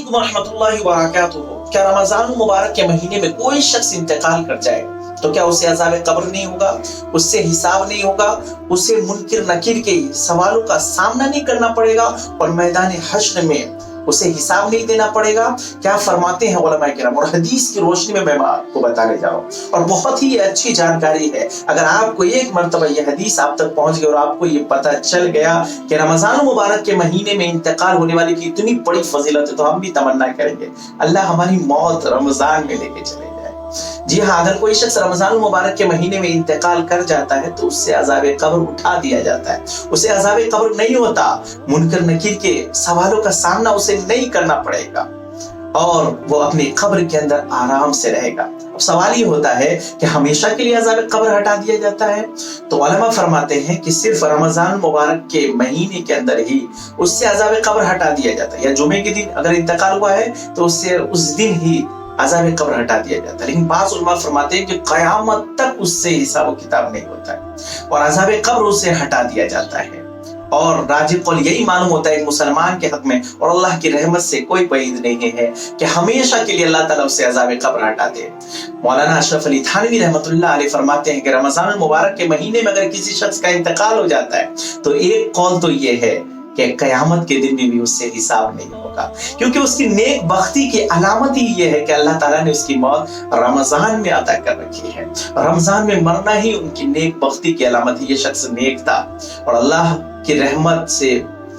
علیکم ورحمۃ اللہ وبرکاتہ۔ کیا رمضان المبارک کے مہینے میں کوئی شخص انتقال کر جائے تو کیا اسے عذاب قبر نہیں ہوگا، اس سے حساب نہیں ہوگا، اسے منکر نکیر کے سوالوں کا سامنا نہیں کرنا پڑے گا اور میدان حشر میں اسے حساب نہیں دینا پڑے گا؟ کیا فرماتے ہیں علماء کرام، اور حدیث کی روشنی میں آپ کو بتانے جا رہا ہوں، اور بہت ہی اچھی جانکاری ہے۔ اگر آپ کو ایک مرتبہ یہ حدیث آپ تک پہنچ گئی اور آپ کو یہ پتہ چل گیا کہ رمضان المبارک کے مہینے میں انتقال ہونے والے کی اتنی بڑی فضیلت ہے، تو ہم بھی تمنا کریں گے اللہ ہماری موت رمضان میں لے کے چلے جائے۔ جی ہاں، اگر کوئی شخص رمضان المبارک کے مہینے میں انتقال کر جاتا ہے تو اس سے عذاب قبر اٹھا دیا جاتا ہے، اسے عذاب قبر نہیں ہوتا، منکر نکیر کے سوالوں کا سامنا اسے نہیں کرنا پڑے گا اور وہ اپنی قبر کے اندر آرام سے رہے گا۔ اب سوال یہ ہوتا ہے کہ ہمیشہ کے لیے عذاب قبر ہٹا دیا جاتا ہے؟ تو علماء فرماتے ہیں کہ صرف رمضان مبارک کے مہینے کے اندر ہی اس سے عذاب قبر ہٹا دیا جاتا ہے، یا جمعے کے دن اگر انتقال ہوا ہے تو اس سے اس دن ہی عذاب قبر ہٹا دیا جاتا ہے۔ لیکن بعض علماء فرماتے ہیں کہ قیامت تک اس سے حساب و کتاب نہیں ہوتا ہے اور عذاب قبر اسے ہٹا دیا جاتا ہے۔ اور راجح قول یہی معلوم ہوتا ہے ایک مسلمان کے حق میں، اور اللہ کی رحمت سے کوئی بعید نہیں ہے کہ ہمیشہ کے لیے اللہ تعالیٰ اسے عذاب قبر ہٹا دے۔ مولانا اشرف علی تھانوی رحمۃ اللہ علیہ فرماتے ہیں کہ رمضان المبارک کے مہینے میں اگر کسی شخص کا انتقال ہو جاتا ہے تو ایک قول تو یہ ہے کہ قیامت کے دن میں بھی اس سے حساب نہیں ہوگا، کیونکہ اس کی نیک بختی کی علامت ہی یہ ہے کہ اللہ تعالیٰ نے اس کی موت رمضان میں عطا کر رکھی ہے۔ رمضان میں مرنا ہی ان کی نیک بختی کی علامت ہے۔ یہ شخص نیک تھا اور اللہ کی رحمت سے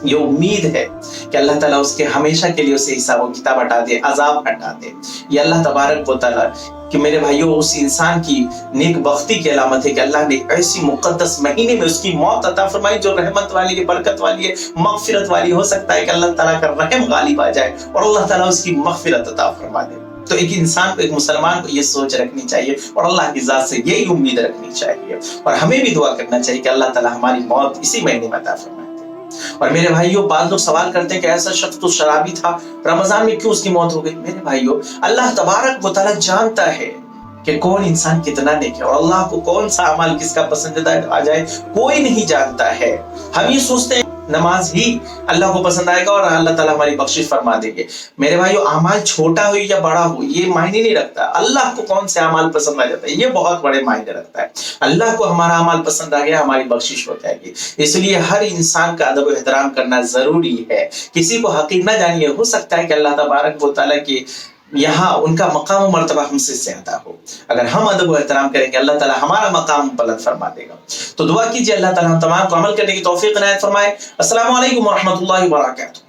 یہ امید ہے کہ اللہ تعالیٰ اس کے ہمیشہ کے لیے اسے حساب و کتاب ہٹا دے، عذاب ہٹا دے۔ یہ اللہ تبارک و تعالیٰ کہ میرے بھائیوں اس انسان کی نیک بختی کی علامت ہے کہ اللہ نے ایسی مقدس مہینے میں اس کی موت عطا فرمائی جو رحمت والی ہے، برکت والی ہے، مغفرت والی۔ ہو سکتا ہے کہ اللہ تعالیٰ کا رحم غالب آ جائے اور اللہ تعالیٰ اس کی مغفرت عطا فرما دے۔ تو ایک انسان کو، ایک مسلمان کو یہ سوچ رکھنی چاہیے اور اللہ کی ذات سے یہی امید رکھنی چاہیے، اور ہمیں بھی دعا کرنا چاہیے کہ اللہ تعالیٰ ہماری موت اسی مہینے میں عطا فرمائے۔ اور میرے بھائیوں، بعض لوگ سوال کرتے ہیں کہ ایسا شخص تو شرابی تھا، رمضان میں کیوں اس کی موت ہو گئی؟ میرے بھائیوں، اللہ تبارک و تعالیٰ جانتا ہے کہ کون انسان کتنا نیک ہے اور اللہ کو کون سا عمل کس کا پسندیدہ آ جائے کوئی نہیں جانتا ہے۔ ہم یہ سوچتے ہیں نماز ہی اللہ کو پسند آئے گا اور اللہ تعالیٰ ہماری بخشش فرما دیں گے۔ میرے بھائیو، اعمال چھوٹا ہو یا بڑا ہو یہ معنی نہیں رکھتا، اللہ کو کون سے اعمال پسند آ جاتا ہے یہ بہت بڑے معنی رکھتا ہے۔ اللہ کو ہمارا اعمال پسند آ گیا، ہماری بخشش ہو جائے گی۔ اس لیے ہر انسان کا ادب و احترام کرنا ضروری ہے، کسی کو حقیر نہ جانیے۔ ہو سکتا ہے کہ اللہ تبارک و تعالیٰ کی یہاں ان کا مقام و مرتبہ ہم سے زیادہ ہو۔ اگر ہم ادب و احترام کریں گے اللہ تعالیٰ ہمارا مقام بلند فرما دے گا۔ تو دعا کیجیے اللہ تعالیٰ ہم تمام کو عمل کرنے کی توفیق عنایت فرمائے۔ السلام علیکم ورحمۃ اللہ وبرکاتہ۔